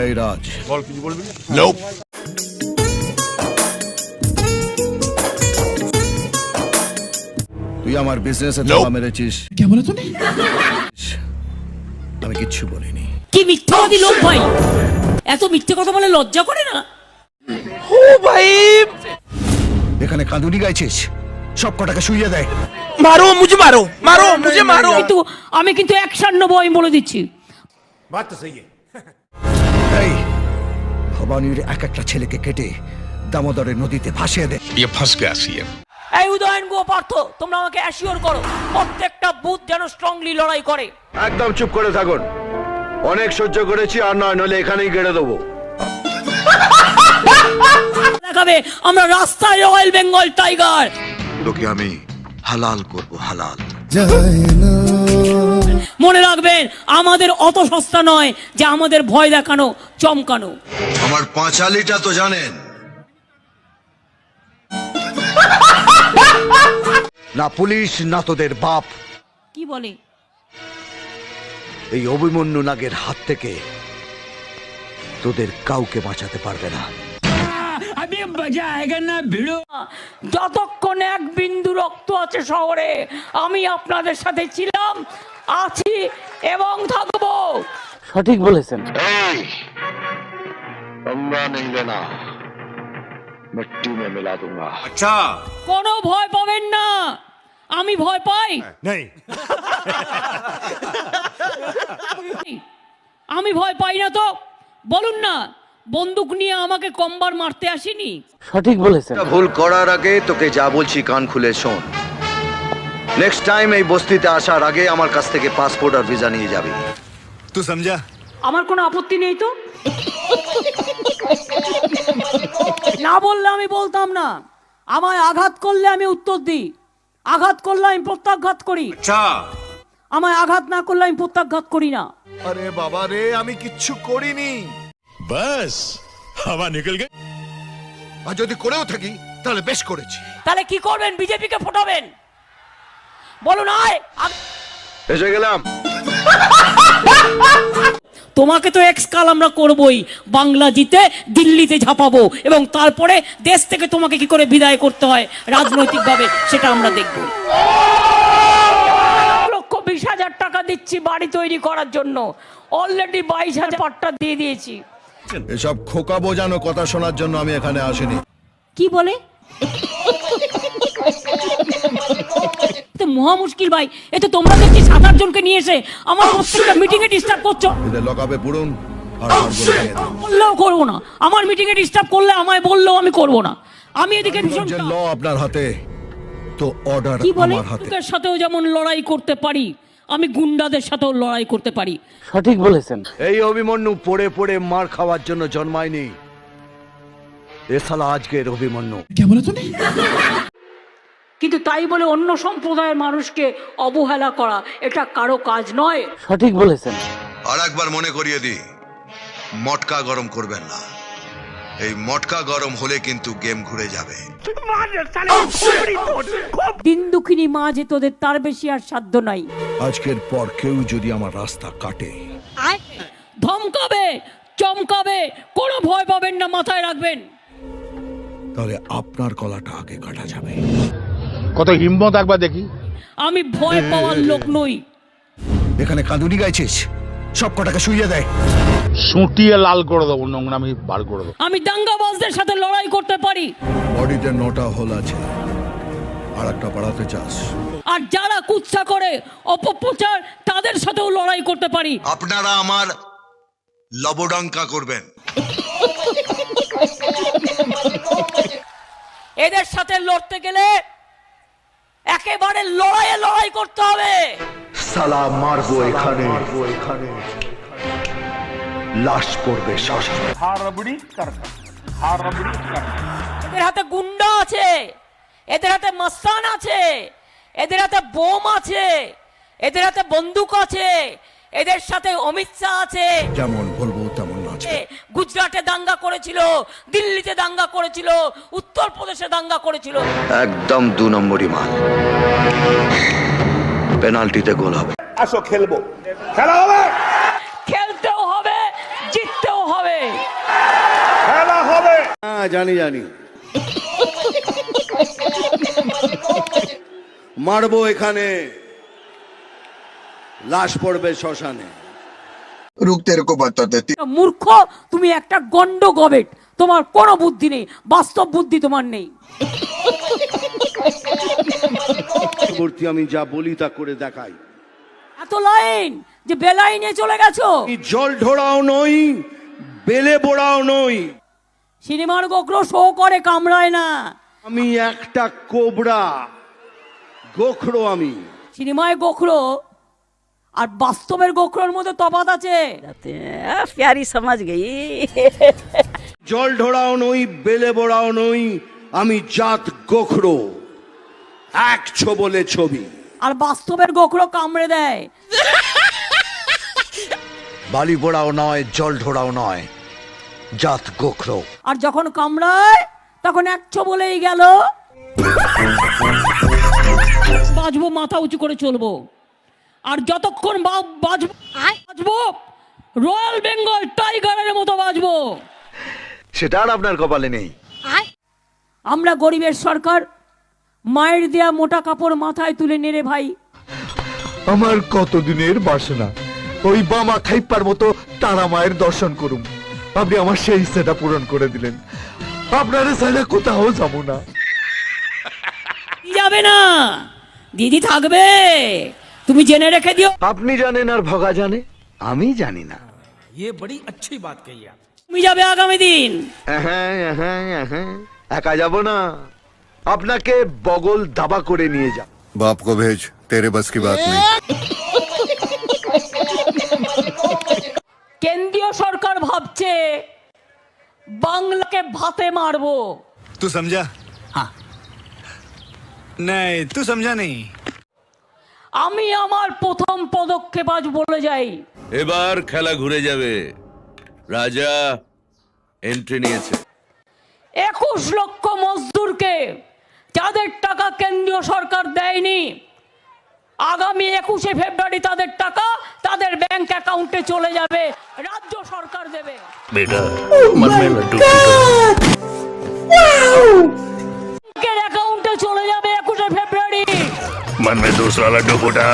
এই রাজ, বল, কিছু বলবি না? Nope. তুই আমার বিজনেসে চাপা মেরেছিস। আমি কিচ্ছু বলিনি। কি মিথ্যাবাদী লোক ভাই, এত মিথ্যে কথা বলে লজ্জা করে না? এখানে কাঁদুনি গাইছিস, সব কটাকে শুইয়ে দেয়। मारो मुझे मारो मारो मुझे मारो। কিন্তু আমি কিন্তু অ্যাকশন নেবো, আমি বলে দিচ্ছি। বাত তো সহি এই ভবানীর এক একটা ছেলেকে কেটে দামোদরের নদীতে ভাসিয়ে দে। ये फंस गया सीएम। এই উদয়ন গো পার্থ, তোমরা আমাকে অ্যাসিওর করো প্রত্যেকটা বুথ যেন স্ট্রংলি লড়াই করে। একদম চুপ করে থাকুন, অনেক সহ্য করেছি, আর নয় নইলে এখানেই গেড়ে দেবো। দেখাবে আমরা রাস্তায় রয়্যাল বেঙ্গল টাইগার। তোকে আমি হালাল করব, হালাল। মনে রাখবেন আমাদের অত সস্তা নয় যে আমাদের ভয় দেখানো, চমকানো। আমার পাঁচালিটা তো জানেন না, পুলিশ না তোদের বাপ কি বলে? এই অভিমন্যু নাগের হাত থেকে তোদের কাউকে বাঁচাতে পারবে না। যতক্ষণ এক বিন্দু রক্ত আছে শহরে, আমি আপনাদের সাথে ছিলাম, আছি এবং থাকবো। সঠিক বলেছেন। এই তোমরা নিলে না, মিট্টি মে মিলা दूंगा। আচ্ছা কোনো ভয় পাবেন না, আমি ভয় পাই? নেই, আমি ভয় পাই না তো বলুন না, বন্দুক নিয়ে আমাকে কমবার মারতে আসিনি। সঠিক বলেছেন। ভুল করার আগে তোকে যা বলছি কান খুলে শোন। নেক্সট টাইম এই বস্তিতে আসার আগে আমার কাছ থেকে পাসপোর্ট আর ভিসা নিয়ে যাবি। তুই সমঝা? আমার কোনো আপত্তি নেই তো। না বললে আমি বলতাম না। আমায় আঘাত করলে আমি উত্তর দিই, আঘাত করলে আমি প্রত্যাঘাত করি। আচ্ছা আমায় আঘাত না করলে আমি প্রত্যাঘাত করি না। আরে বাবা রে, আমি কিচ্ছু করিনি। बस हवा निकल गई। আর যদি করেও থাকি তাহলে বেশ করেছি। তাহলে কি করবেন? বিজেপিকে ফোটাবেন? বলুন আয়। এসে গেলাম। তোমাকে তো এক্সকাল আমরা করবই, বাংলা জিতে দিল্লিতে ঝাঁপাবো এবং তারপরে দেশ থেকে তোমাকে কি করে বিদায় করতে হয় রাজনৈতিকভাবে সেটা আমরা দেখব। 1,20,000 টাকা দিচ্ছি বাড়ি তৈরি করার জন্য, অলরেডি 22,000 পাট্টা দিয়ে দিয়েছি। এসব খোকা বোঝানো কথা শোনার জন্য আমি এখানে আসিনি। কি বলে? তো মহা মুশকিল ভাই, এ তো তোমরা দেখছি 7-8 জনকে নিয়ে এসে আমার প্রত্যেকটা মিটিং এ ডিস্টার্ব করছো। এদের লকআপে পুরুন আর হাড়গোড় ভেঙে দিন। বললেও করবো না, আমার মিটিং এ ডিস্টার্ব করলে আমায় বললেও আমি করবো না। আমি এদিকে ভীষণ যে ল আপনার হাতে, তো অর্ডার কি বলে, আমার হাতে। লোকের সাথেও যেমন লড়াই করতে পারি, আমি গুন্ডাদের সাথেও লড়াই করতে পারি। সঠিক বলেছেন। এই অভিমন্যু পড়ে পড়ে মার খাওয়ার জন্য জন্মায়নি। এ শালা আজকের অভিমন্যু। কিন্তু তাই বলে অন্য সম্প্রদায়ের মানুষকে অবহেলা করা এটা কারো কাজ নয়। সঠিক বলেছেন। আর একবার মনে করিয়ে দিই, মটকা গরম করবেন না। এই মটকা গরম হলে কিন্তু গেম ঘুরে যাবে। দিন দুঃখিনী মা যে তোদের তার বেশি আর সাধ্য নাই। আজকের পর কেউ যদি আমার রাস্তা কাটে, ধমকাবে, চমকাবে, কোনো ভয় পাবেন না, মাথায় রাখবেন। তাহলে আপনার গলাটা আগে কাটা যাবে। কত হিম্মত একবার দেখি। আমি ভয় পাওয়ার লোক নই। এখানে কাঁদুনি গাইছিস, সব কটাকে শুইয়ে দেয়। সুটিয়ে লাল করে দেবো, নোংরামি বার করে দেবো। আমি দাঙ্গাবাজদের সাথে লড়াই করতে পারি। বডিতে 9টা হোল আছে, আর একটা বাড়াতে চাস? আর যারা কুৎসা করে, অপপ্রচার, তাদের সাথেও লড়াই করতে পারি। আপনারা আমার লবডঙ্কা করবেন। এদের সাথে লড়তে গেলে একেবারে লড়াই করতে হবে। সালা মারবো এখানে, লাশ পড়বে শ্মশানে। এদের হাতে গুন্ডা আছে, এদের হাতে মস্তান আছে, এদের হাতে বোম আছে, এদের হাতে বন্দুক আছে, এদের সাথে অমিত শাহ আছে। যেমন বলবো তেমন আছে। গুজরাটে দাঙ্গা করেছিল, দিল্লিতে দাঙ্গা করেছিল, উত্তরপ্রদেশে দাঙ্গা করেছিল। একদম 2 নম্বরই মাল। পেনাল্টিতে গোল হবে। আসো খেলবো, খেলা হবে, খেলতেও হবে, জিততেও হবে। হ্যাঁ জানি জানি মারবো এখানে, লাশ পড়বে শ্মশানে। रुक तेरे को बताते মূর্খ তুমি, একটা গন্ড গবেট, তোমার কোনো বুদ্ধি নেই, বাস্তব বুদ্ধি তোমার নেই। পরবর্তী আমি যা বলি তা করে দেখাই। এত লাইন যে বেলাইনে চলে গেছো। আমি জল ঢোড়াও নই, বেলে বোড়াও নই, সিনেমার গোখরো শো করে, কামড়ায় না। আমি একটা কোবরা, গোখরো আমি। সিনেমায় গোখরো আর বাস্তবের গোখরোর মধ্যে তফাৎ আছে। प्यारी समझ गई। জল ঢোড়াও নই, বেলে বোড়াও নই, আমি জাত গোখরো, এক বলে ছবি। আর বাস্তবের গোখরো কামড়ে দেয়। বালি বোড়াও নয়, জল ঢোড়াও নয়, জাত গোখরো। আর যখন কামড়ায় তখন একশো বলেই গেল। বাজবো, মাথা উঁচু করে চলবো, আর যতক্ষণ বাজবো রয়্যাল বেঙ্গল টাইগারের মতো বাজবো। সেটা আর আপনার কপালে নেই। আমরা গরিবের সরকার, মায়ের দেয়া মোটা কাপড় মাথায় তুলে নেড়ে ভাই। আমার কতদিনের বাসনা ওই বামা খাইপার মতো তারা মায়ের দর্শন করুম। আপনি আমার সেই ইচ্ছাটা পূরণ করে দিলেন। আপনার সাইলে কোথাও যাবো না। যাবে না, দিদি থাকবে, তুমি জেনে রেখে দিও। আপনি জানেন আর ভগা জানে, আমি জানি না। তুমি যাবে আগামী দিন। হ্যাঁ, একা যাব না, আপনাকে বগল দাবা করে নিয়ে যাব। बाप को भेज, तेरे बस की बात नहीं। কেন্দ্রীয় সরকার ভাবছে বাংলাকে ভাতে মারবো। तू समझा? हाँ नहीं, तू समझा नहीं। আমি আমার প্রথম পদক্ষেপ আজ বলে যাই। এবার খেলা ঘুরে যাবে। রাজা এন্ট্রি নিয়েছে। 21 লক্ষ মজদুরকে যাদের টাকা কেন্দ্রীয় সরকার দেয়নি, আগামী 21শে ফেব্রুয়ারি তাদের টাকা তাদের ব্যাংক অ্যাকাউন্টে চলে যাবে, রাজ্য সরকার দেবে। বেটা মন মে লাড্ডু ব্যাংকের অ্যাকাউন্টে চলে যাবে 21শে ফেব্রুয়ারি। मन में दूसरा लड्डू फूटा।